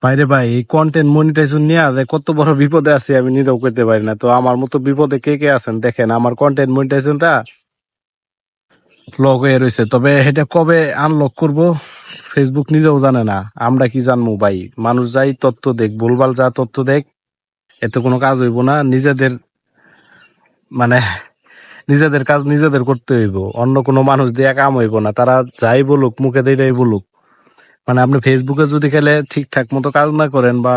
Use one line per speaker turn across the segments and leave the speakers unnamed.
বাইরে ভাই এই কন্টেন্ট মনিটাইজেশন নিয়ে যে কত বড় বিপদে আছি আমি নিজেও করতে পারি না। তো আমার মতো বিপদে কে কে আছেন দেখেন, আমার কন্টেন্ট মনিটাইজেশনটা লক হয়ে রয়েছে। তবে এটা কবে আনলক করব ফেসবুক নিজেও জানে না, আমরা কি জানবো ভাই। মানুষ যাই তথ্য দেখ, ভুলভাল যা তথ্য দেখ, এতে কোনো কাজ হইব না। নিজেদের মানে নিজেদের কাজ নিজেদের করতে হইব, অন্য কোনো মানুষ দিয়ে কাম হইব না। তারা যাই বলুক, মুখে দিয়েই বলুক, মানে আপনি ফেসবুকে যদি খেলে ঠিকঠাক মতো কাজ না করেন বা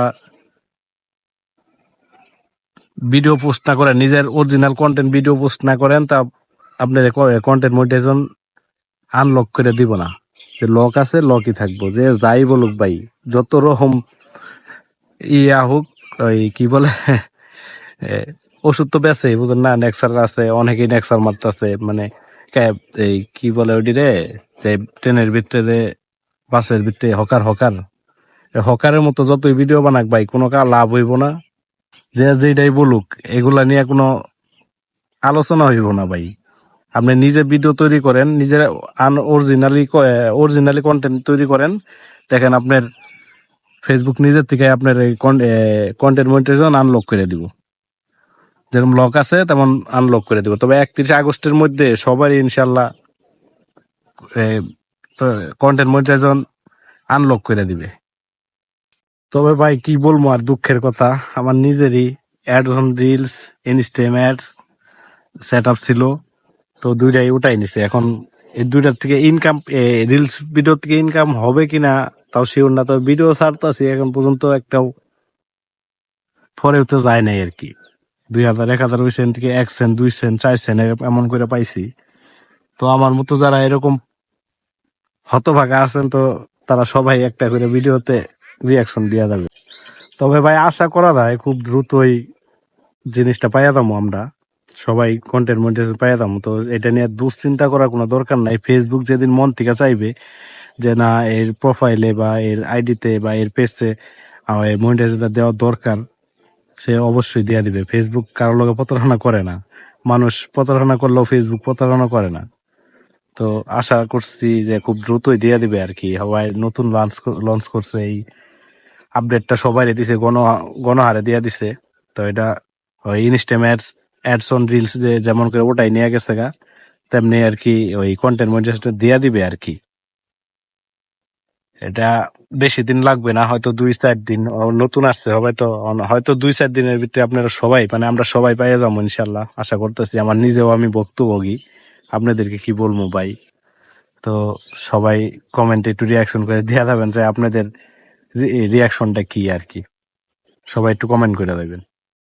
ভিডিও পোস্ট না করেন, নিজের অরিজিনাল কন্টেন্ট ভিডিও পোস্ট না করেন, তা আপনার কন্টেন্ট মনিটাইজেশন আনলক করে দিব না। যে লক আছে লকই থাকবো, যে যাই বলুক ভাই, যত রকম ইয়া হোক, ওই কি বলে এ, ওষুধ তো বেছে বুঝেন না, নেক্সার আছে, অনেকেই নেক্সার মারতেছে, মানে এই কি বলে ওইটি রে, যে ট্রেনের ভিতরে যে বাসের ভিতরে হকার হকার হকারের মতো যতই ভিডিও বানাক ভাই, কোনো লাভ হইব না। যে যেটাই বলুক, এগুলা নিয়ে কোনো আলোচনা হইব না ভাই। আপনি নিজে ভিডিও তৈরি করেন, নিজের অরিজিনালি কন্টেন্ট তৈরি করেন, দেখেন আপনার ফেসবুক নিজের থেকে আপনার এই কন্টেন্ট মনিটাইজেশন আনলক করে দিব। যেরকম লক আছে তেমন আনলক করে দিব। তবে 31 আগস্টের মধ্যে সবারই ইনশাল্লাহ কন্টেন্ট মনিটাইজেশন আনলক করে দিবে। তবে ভাই কি বলবো, আর দুঃখের কথা, আমার নিজেরই ads on reels, Instagram ads set up ছিল, তো দুইটাই উঠাই নিছে। এখন এই দুইটার থেকে ইনকাম, রিলস ভিডিও থেকে ইনকাম হবে কিনা তাও শিওর না। তো ভিডিও ছাড়তেছি, এখন পর্যন্ত একটাও ফরেও তো যায় নাই আর কি। 2000 1000 ওই সেন্ট থেকে 1 সেন্ট 2 সেন্ট 4 সেন্ট এমন করে পাইছি। তো আমার মতো যারা এরকম হতভাগা আছেন, তো তারা সবাই একটা করে ভিডিওতে রিয়াকশন দিয়া যাবে। তবে ভাই আশা করা যায় খুব দ্রুতই জিনিসটা পাইয়া দামো আমরা সবাই, কন্টেন্ট মনিটাইজেশন পাইয়া দামো। তো এটা নিয়ে দুশ্চিন্তা করার কোনো দরকার নাই। ফেসবুক যেদিন মন থেকে চাইবে যে না, এর প্রোফাইলে বা এর আইডিতে বা এর পেজে মনিটাইজেশনটা দেওয়া দরকার, সে অবশ্যই দেয়া দিবে। ফেসবুক কারোর লগে প্রতারণা করে না, মানুষ প্রতারণা করলেও ফেসবুক প্রতারণা করে না। তো আশা করছি যে খুব দ্রুতই দিয়ে দিবে আর কি। সবাই নতুন লঞ্চ করছে, এই আপডেটটা সবাই দিছে, গণহারে দিয়ে দিছে। তো এটা ওই ইনস্টাগ্রাম অ্যাডস অন রিলস যে যেমন করে ওটাই নিয়ে গেছে গা, তেমনি আর কি ওই কন্টেন্ট মনিটাইজেশন দিয়ে দিবে আর কি। এটা বেশি দিন লাগবে না, হয়তো 2-4 দিন। নতুন আসছে হবে তো, হয়তো 2-4 দিনের ভিতরে আপনারা সবাই, মানে আমরা সবাই পাইয়া যাবো ইনশাল্লাহ, আশা করতেছি। আমার নিজেও আমি ভুক্তভোগী, আপনাদেরকে কি বলবো ভাই। তো সবাই কমেন্টে একটু রিয়াকশন করে দেওয়া যাবেন যে আপনাদের রিয়াকশনটা কি আর কি, সবাই একটু কমেন্ট করে দেবেন।